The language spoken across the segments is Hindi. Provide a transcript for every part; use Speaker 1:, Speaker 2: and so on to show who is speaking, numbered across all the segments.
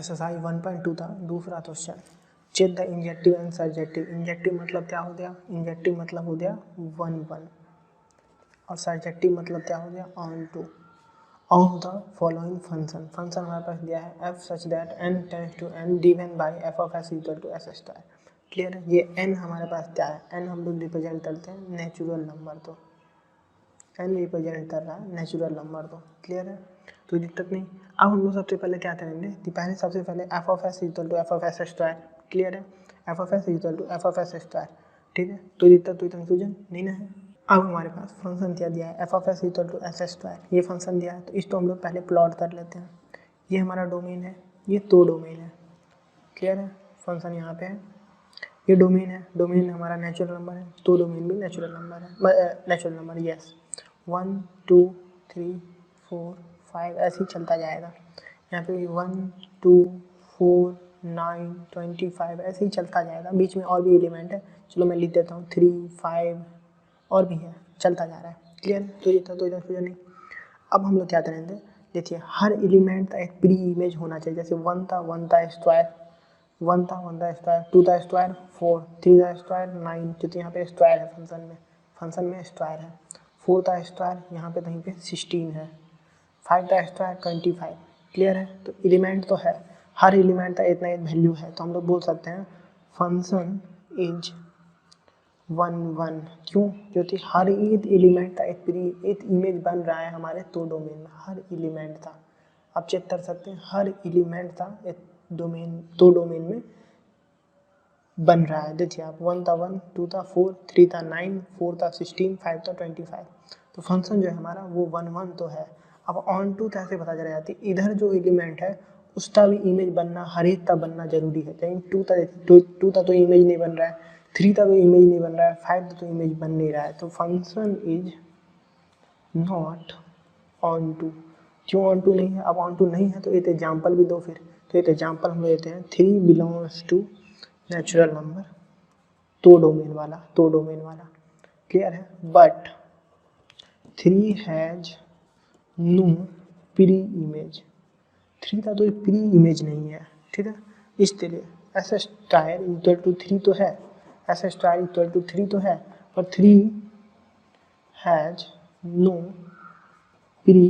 Speaker 1: एक्सरसाइज 1.2 था दूसरा question. Check the injective and surjective. Injective मतलब क्या हो गया, इंजेक्टिव मतलब हो गया 1 और सर्जेक्टिव मतलब क्या हो गया onto. Of the following function, function हमारे पास दिया है f such that n tends to n divide by f of s equal to s square. Clear है, ये n हमारे पास क्या है, n हम लोग रिप्रेजेंट करते हैं नेचुरल नंबर, तो n रिप्रेजेंट कर रहा है नेचुरल नंबर, तो क्लियर है, कोई दिक्कत नहीं। अब हम लोग सबसे पहले क्या करेंगे, पहले सबसे पहले f of s equal to f of s square. Clear है, f of s equal to f of s square. ठीक है, तो दिक्कत कोई कंफ्यूजन नहीं ना है। अब हमारे पास फंक्शन क्या दिया है, f of s equal to s square, ये फंक्शन दिया है, तो इसको हम लोग पहले प्लॉट कर लेते हैं। ये हमारा डोमेन है, ये तो डोमेन है। क्लियर है, फंक्शन यहाँ पे है, ये डोमेन है, डोमेन हमारा नेचुरल नंबर है, तो डोमेन भी नेचुरल नंबर है, नेचुरल नंबर यस। 1 2 3 4 5 ऐसे ही चलता जाएगा। यहाँ पे 1 2 4 9 25 ऐसे ही चलता जाएगा। बीच में और भी एलिमेंट है, चलो मैं लिख देता हूँ 3 5 और भी है, चलता जा रहा है। क्लियर, तो ये था, तो इधर क्लियर नहीं। अब हम लोग क्या करेंगे, देखिए हर एलिमेंट का एक प्री इमेज होना चाहिए। जैसे 1 था, 1 था स्क्वायर, 1 था, 1 था स्क्वायर, 2 था स्क्वायर 4, 3 था स्क्वायर 9, क्योंकि यहाँ पे स्क्वायर है फंक्शन में स्क्वायर है। 4 था स्क्वायर, यहाँ पे कहीं पे 16 है। 5 था स्क्वायर 25। क्लियर है, तो एलिमेंट तो है, हर एलिमेंट का इतना एक वैल्यू है, तो हम लोग बोल सकते हैं फंक्शन इज 1 क्यों, क्योंकि हर एक एलिमेंट का एक इमेज बन रहा है हमारे तो डोमेन में, हर एलिमेंट का। आप चेक कर सकते हैं, हर एलिमेंट का एक डोमेन तो डोमेन में बन रहा है। देखिए आप 1 था 1, 2 था 4, 3 था 9, 4 था 16, 5 था 25। तो फंक्शन जो है हमारा वो 1 तो है। अब ऑन टू कैसे पता चला जाती है, इधर जो एलिमेंट है उसका भी इमेज बनना, हर एक का बनना जरूरी है। कहीं 2 था तो इमेज नहीं बन रहा है, 3 था तो इमेज नहीं बन रहा है, 5 था तो इमेज बन नहीं रहा है, तो function is not onto. क्यों ऑन टू नहीं है, अब ऑन टू नहीं है तो एक एग्जाम्पल भी दो फिर। तो एक एग्जाम्पल हम लेते हैं 3 बिलोंग्स टू नेचुरल नंबर, तो डोमेन वाला। क्लियर है, but 3 has no preimage. 3 का तो प्री इमेज नहीं है, ठीक है, इसलिए एस स्टार इक्वल टू 3 तो है, एस स्टार इक्वल टू 3 तो है, पर 3 has no pre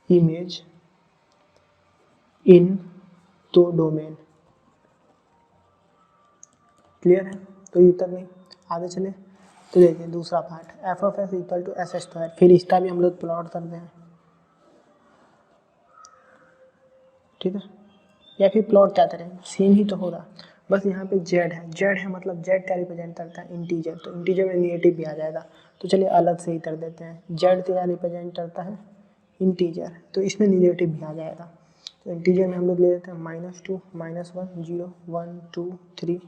Speaker 1: image in तो डोमेन। क्लियर है, तो ये तक नहीं, आगे चले। तो देखिए दूसरा part, f of s equal to s square, फिर इसका भी हम लोग प्लॉट कर दें, ठीक है, या फिर प्लॉट क्या करें, सेम ही तो होगा, बस यहाँ पे जेड है मतलब जेड क्या रिप्रेजेंट करता है, इंटीजर, तो इंटीजर में नेगेटिव भी आ जाएगा, तो चलिए अलग से ही कर देते हैं। जेड क्या रिप्रेजेंट करता है, इंटीजर, तो इसमें नेगेटिव भी आ जाएगा, तो इंटीजर में हम लोग ले लेते हैं -2 -1 0 1 2 3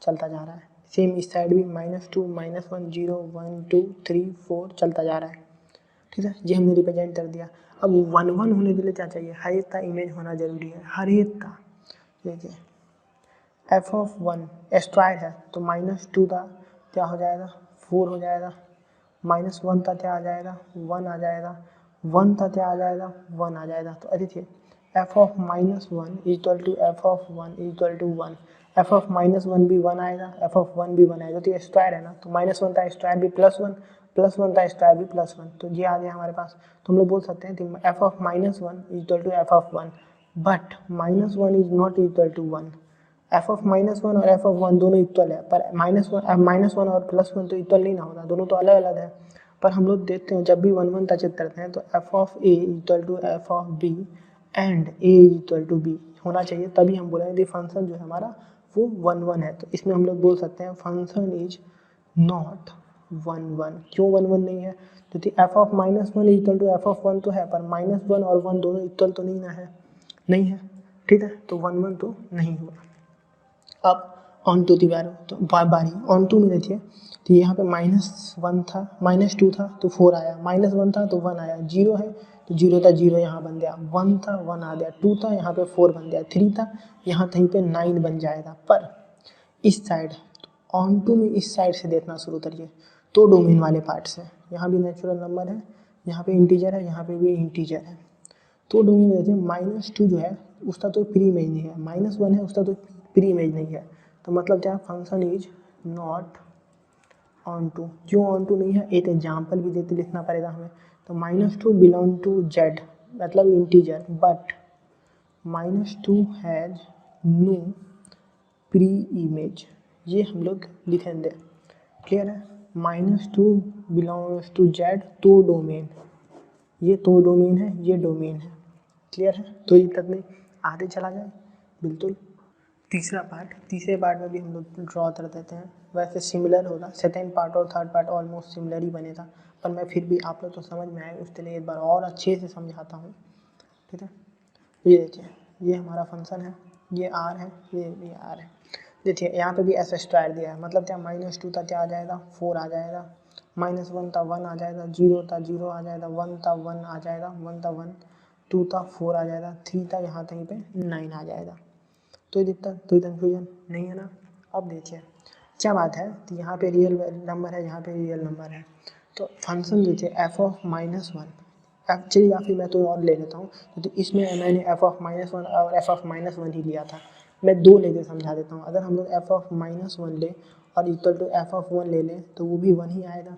Speaker 1: चलता जा रहा है। सेम इस साइड भी -2 -1 0 1 2 3 4 चलता जा रहा है, ठीक है, ये हमने रिप्रेजेंट कर दिया। अब 1 होने के लिए क्या चाहिए, हर एक का इमेज होना जरूरी है, हर एक का। देखिए एफ ऑफ 1 स्क्वायर है, तो -2 का क्या हो जाएगा 4 हो जाएगा, -1 का क्या आ जाएगा 1 आ जाएगा, 1 का क्या आ जाएगा 1 आ जाएगा। तो देखिए f of -1 equal to f of 1 equal to 1, f of -1 भी 1 आएगा, एफ ऑफ 1 भी 1 आएगा, तो ये स्क्वायर है ना, तो -1 का स्क्वायर भी +1, +1 का स्क्वायर भी +1, तो ये आ गया हमारे पास। तो हम लोग बोल सकते हैं कि f of -1 equal to f of 1, but -1 is not equal to 1। F of -1 और एफ ऑफ 1 दोनों इक्वल है, पर -1 और +1 तो इक्वल नहीं ना होगा, दोनों तो अलग अलग है। पर हम लोग देखते हैं जब भी 1 का चेक करते हैं तो f of a equal to f of b and a equal to b होना चाहिए, तभी हम बोलेंगे कि फंक्शन जो है हमारा वो 1 है। तो इसमें हम लोग बोल सकते हैं फंक्शन इज नॉट 1। क्यों 1 नहीं है, क्योंकि f of -1 equal to f of 1 तो है, पर -1 और 1 दोनों इक्वल तो नहीं ना है, नहीं है, ठीक है, तो 1 तो नहीं हुआ। अब ऑन टू की बारी ऑन टू में देखिए, तो यहाँ पे -1 था, -2 था तो 4 आया, -1 था तो 1 आया, 0 है तो 0 था 0 यहाँ बन गया, 1 था 1 आ गया, 2 था यहाँ पे 4 बन गया, 3 था यहाँ कहीं पे 9 बन जाएगा। पर इस साइड ऑन टू में इस साइड से देखना शुरू करिए, तो डोमेन वाले पार्ट से, यहाँ भी नेचुरल नंबर है, यहाँ पे इंटीजर है, यहाँ पे भी इंटीजर है, तो डोमेन में देखिए -2 जो है उसका तो प्री इमेज नहीं है, -1 है उसका तो प्री इमेज नहीं है, तो मतलब क्या function is not onto. क्यों ऑन टू नहीं है, एक एग्जाम्पल भी देते लिखना पड़ेगा हमें। तो -2 बिलोंग टू जेड मतलब integer, but -2 has no preimage, ये हम लोग लिखेंगे। क्लियर है, -2 बिलोंग्स टू जेड तो डोमेन, ये तो डोमेन है, ये डोमेन है। क्लियर है, तो ये तक नहीं, आगे चला जाए बिल्कुल। तीसरा पार्ट, तीसरे पार्ट में भी हम लोग ड्रॉ कर देते हैं, वैसे सिमिलर होगा, सेकेंड पार्ट और थर्ड पार्ट ऑलमोस्ट सिमिलर ही बनेगा, पर मैं फिर भी आप लोग तो समझ में आए उसके लिए एक बार और अच्छे से समझाता हूँ। ठीक है, ये देखिए, ये हमारा फंक्शन है, ये आर है, ये आर है। देखिए यहाँ पे भी एस स्क्वायर दिया है, मतलब क्या -2 था क्या आ जाएगा 4 आ जाएगा, -1 था 1 आ जाएगा, 0 था 0 आ जाएगा, 1 था 1 आ जाएगा, 1 था 1, 2 था 4 आ जाएगा, 3 था यहाँ कहीं पे 9 आ जाएगा। तो दिक्कत, तो कन्फ्यूजन नहीं है ना। अब देखिए क्या बात है, तो यहाँ पे रियल नंबर है, यहाँ पे रियल नंबर है, तो फंक्शन देखिए f(-1), एक्चुअली या फिर मैं तो और ले लेता हूँ, तो इसमें मैंने f(-1) और f(-1) ही लिया था, मैं दो लेके समझा देता हूँ। अगर हम लोग f(-1) ले और इक्वल टू f(1) ले लें तो वो भी 1 ही आएगा,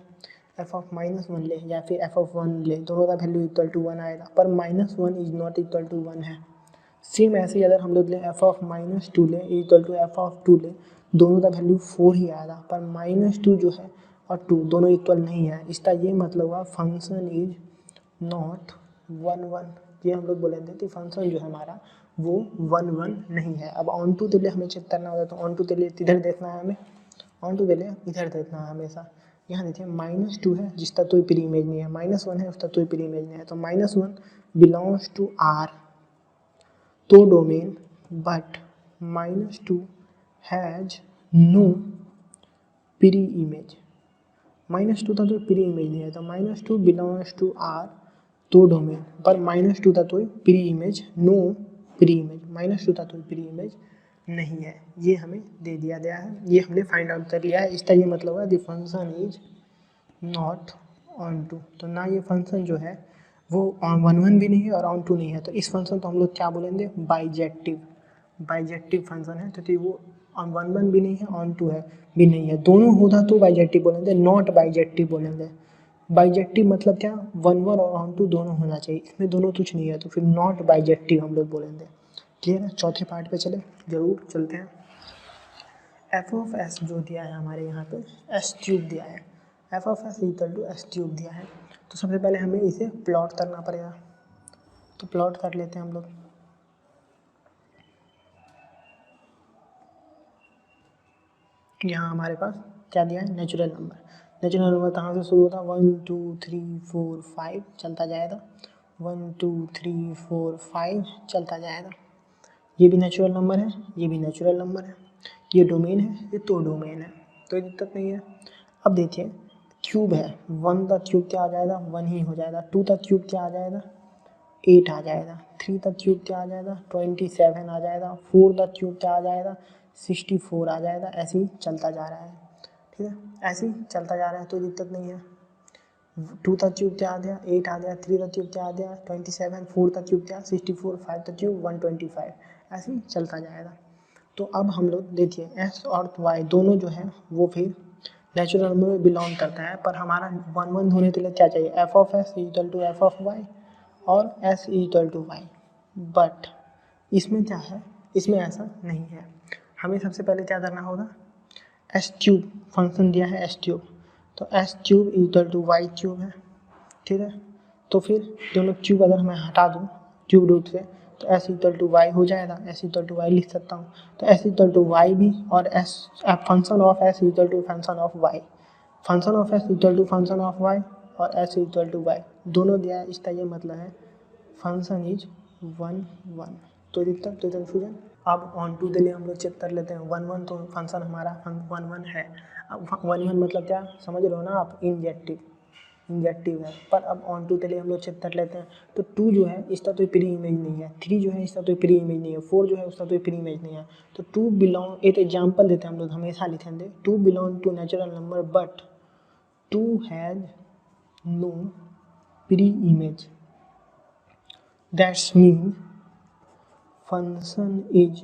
Speaker 1: f(-1) ले या फिर f(1) ले, दोनों का वैल्यू इक्वल टू 1 आएगा, पर -1 इज नॉट इक्वल टू 1 है। सेम ऐसे ही अगर हम लोग लें f(-2) ले इक्वल टू f(2) ले, दोनों का वैल्यू 4 ही आएगा, पर -2 जो है और 2 दोनों इक्वल नहीं है, इसका ये मतलब हुआ फंक्शन इज नॉट 1 1। ये हम लोग बोलेंगे कि फंक्शन जो है हमारा वो 1 1 नहीं है। अब ऑन टू के लिए हमें चेक करना होगा, तो ऑन टू के लिए इधर देखना है हमें, ऑन टू के लिए इधर देखना है हमेशा। यहाँ देखिए -2 है जिसका कोई प्री इमेज नहीं है, -1 है उसका कोई प्री इमेज नहीं है, तो -1 बिलोंग्स टू आर तो domain, but -2 has no preimage, -2 था तो प्री इमेज नहीं है, तो -2 बिलोंग्स टू आर तो डोमेन, पर -2 था तो preimage, no preimage, -2 था तो प्री इमेज नहीं है, ये हमें दे दिया गया है, ये हमने फाइंड आउट कर लिया है। इसका ये मतलब है the function is not onto, तो ना ये फंक्शन जो है वो ऑन 1 1 भी नहीं है और ऑन टू नहीं है, तो इस फंक्शन को हम लोग क्या बोलेंगे, बाइजेक्टिव, बाइजेक्टिव फंक्शन है, क्योंकि वो ऑन 1 1 भी नहीं है, ऑन टू है भी नहीं है, दोनों होता तो बाइजेक्टिव बोलेंगे, नॉट बाइजेक्टिव बोलेंगे। बाइजेक्टिव मतलब क्या, 1 1 और ऑन टू दोनों होना चाहिए, इसमें दोनों कुछ नहीं है, तो फिर नॉट बाइजेक्टिव हम लोग बोलेंगे। क्लियर है, चौथे पार्ट पे चले, जरूर चलते हैं। f(s) जो दिया है हमारे यहाँ पे s³ दिया है, f(s) इक्वल टू s³ दिया है, तो सबसे पहले हमें इसे प्लॉट करना पड़ेगा, तो प्लॉट कर लेते हैं हम लोग। यहाँ हमारे पास क्या दिया है, नेचुरल नंबर, नेचुरल नंबर कहाँ से शुरू होता है, 1 2 3 4 5 चलता जाएगा, 1 2 3 4 5 चलता जाएगा, ये भी नेचुरल नंबर है, ये भी नेचुरल नंबर है, ये डोमेन है, ये तो डोमेन है, तो दिक्कत नहीं है। अब देखिए क्यूब है, 1 का क्यूब क्या आ जाएगा, 1 ही हो जाएगा, 2 का क्यूब क्या आ जाएगा, 8 आ जाएगा, 3 का क्यूब क्या आ जाएगा, 27 आ जाएगा, 4 का क्यूब क्या आ जाएगा, 64 आ जाएगा, ऐसे ही चलता जा रहा है। ठीक है, ऐसे ही चलता जा रहा है, तो दिक्कत नहीं है। 2 का क्यूब क्या आ गया, 8 आ गया, 3 का क्यूब क्या आ गया, 27, 4 का क्यूब क्या, 64, 5 का क्यूब 125, ऐसे ही चलता जाएगा। तो अब हम लोग देखिए s और y दोनों जो है वो फिर नेचुरल नंबर में बिलोंग करता है, पर हमारा 1 1 होने के लिए क्या चाहिए, f(s) इक्वल टू f(y) और s equal to y, but इसमें क्या है, इसमें ऐसा नहीं है। हमें सबसे पहले क्या करना होगा, s³ फंक्शन दिया है s³, तो s³ इक्वल टू y³ है। ठीक है, तो फिर दोनों क्यूब अगर मैं हटा दूँ क्यूब रूट से, तो s इक्वल टू वाई हो जाएगा, s इक्वल टू वाई लिख सकता हूँ, तो s इक्वल टू वाई भी, और s function of s equal to function of y, function of s equal to function of y और s इक्वल टू y दोनों दिया है, इसका ये मतलब है फंक्शन इज 1 1। तो दिक्कत, तो कन्फ्यूजन। अब ऑन टू के लिए हम लोग चेक कर लेते हैं, 1 1 तो फंक्शन हमारा 1 1 है, अब 1 1 मतलब क्या समझ रहे हो ना आप, इंजेक्टिव है, पर अब ऑन टू के लिए हम लोग चेक कर लेते हैं, तो 2 जो है इसका तो प्री इमेज नहीं है, 3 जो है इसका तो प्री इमेज नहीं है, 4 जो है उसका तो प्री इमेज नहीं है, तो 2 बिलोंग, एक एग्जाम्पल देते हैं हम लोग, हमेशा लिखेंगे 2 belong to natural number but 2 has no preimage, that's mean function is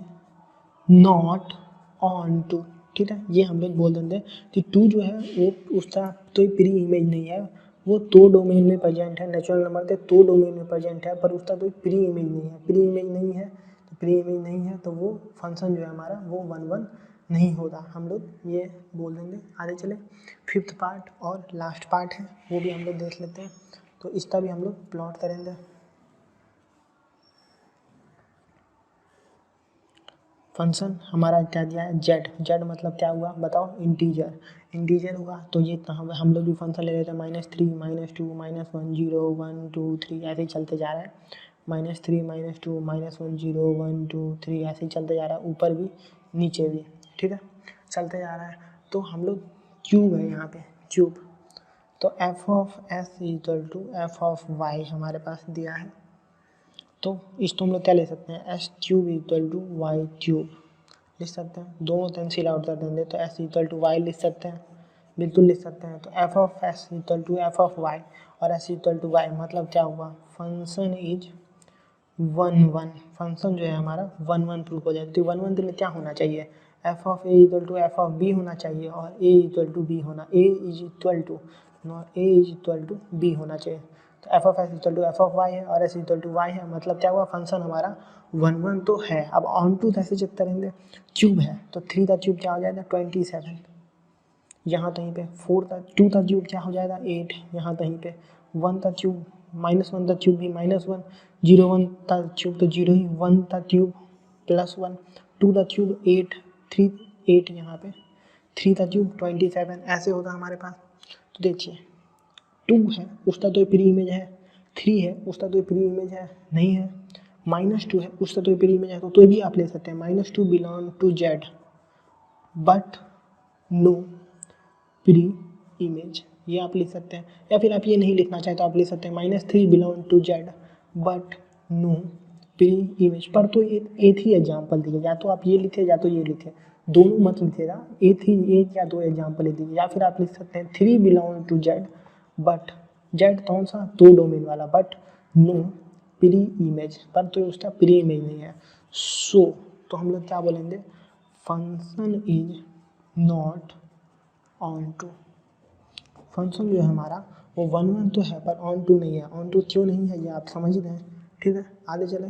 Speaker 1: not onto. ठीक है, ये हम लोग बोल देंगे कि टू जो है वो उसका कोई प्री इमेज नहीं है, वो तो डोमेन में प्रेजेंट है, नेचुरल नंबर के तो डोमेन में प्रेजेंट है, पर उसका कोई प्री इमेज नहीं है। प्री इमेज नहीं है तो प्री इमेज नहीं है तो वो फंक्शन जो है हमारा वो 1 1 नहीं होगा। हम लोग ये बोल देंगे। आगे चले, फिफ्थ पार्ट और लास्ट पार्ट है, वो भी हम लोग देख लेते हैं। तो इसका भी हम लोग प्लॉट करेंगे। फंक्शन हमारा क्या दिया है, जेड। जेड मतलब क्या हुआ बताओ, इंटीजर। इंटीजर हुआ तो ये हम लोग भी फंक्शन ले लेते हैं, -3 -2 -1 0 1 2 3 ऐसे ही चलते जा रहा है। -3 -2 -1 0 1 2 3 ऐसे ही चलते जा रहा है, ऊपर भी नीचे भी। ठीक है, चलते जा रहा है। तो हम लोग क्यूब है यहाँ पे, क्यूब। तो f of s equal to f of y हमारे पास दिया है। तो इसको हम लोग क्या ले सकते हैं, s cube equal to y cube लिख सकते हैं। दोनों कैंसिल आउट कर देंगे तो एस इक्वल टू वाई लिख सकते हैं, बिल्कुल लिख सकते हैं। तो f of s equal to f of y और एस इक्वल टू वाई मतलब क्या हुआ, फंक्शन इज 1 1। फंक्शन जो है हमारा 1 1 प्रूफ हो जाए। तो 1 1 के लिए क्या होना चाहिए, f of a equal to f of b होना चाहिए और ए इक्वल टू बी होना, a is equal to b होना चाहिए। तो f of s equal to f of y है और एस इक्वल टू वाई है, मतलब क्या हुआ, फंक्शन हमारा 1 1 तो है। अब ऑन टू कैसे चेक करेंगे, क्यूब है तो 3 का क्यूब क्या हो जाएगा 27, यहाँ कहीं पे 4 का 2 का क्यूब क्या हो जाएगा 8, यहाँ कहीं पे 1 का क्यूब -1 का क्यूब भी -1, 0 1 का क्यूब तो 0 ही, 1 का क्यूब +1, 2 का क्यूब 8, 3 8 यहाँ पे, 3 का क्यूब 27 ऐसे होगा हमारे पास। तो देखिए 2 है उसका तो प्री इमेज है, 3 है उसका तो प्री इमेज है नहीं है, -2 है उसका तो प्री इमेज है, तो भी आप ले सकते हैं। -2 belong to Z but no preimage, ये आप लिख सकते हैं। या फिर आप ये नहीं लिखना चाहे तो आप लिख सकते हैं -3 belong to Z but no preimage. पर तो एक ही एग्जाम्पल दिए, या तो आप ये लिखे या तो ये लिखे, दोनों मत लिखिएगा, एक या दो एग्जाम्पल लिख दीजिए। या फिर आप लिख सकते हैं 3 belong to Z but Z कौन सा, तो डोमेन वाला, बट नो प्री इमेज, पर तो उसका प्री इमेज नहीं है। सो तो हम लोग क्या बोलेंगे, function is not onto. Function जो है हमारा वो 1 1 तो है पर ऑन टू नहीं है। ऑन टू क्यों नहीं है ये आप समझ ही रहे हैं। ठीक है, आगे चले।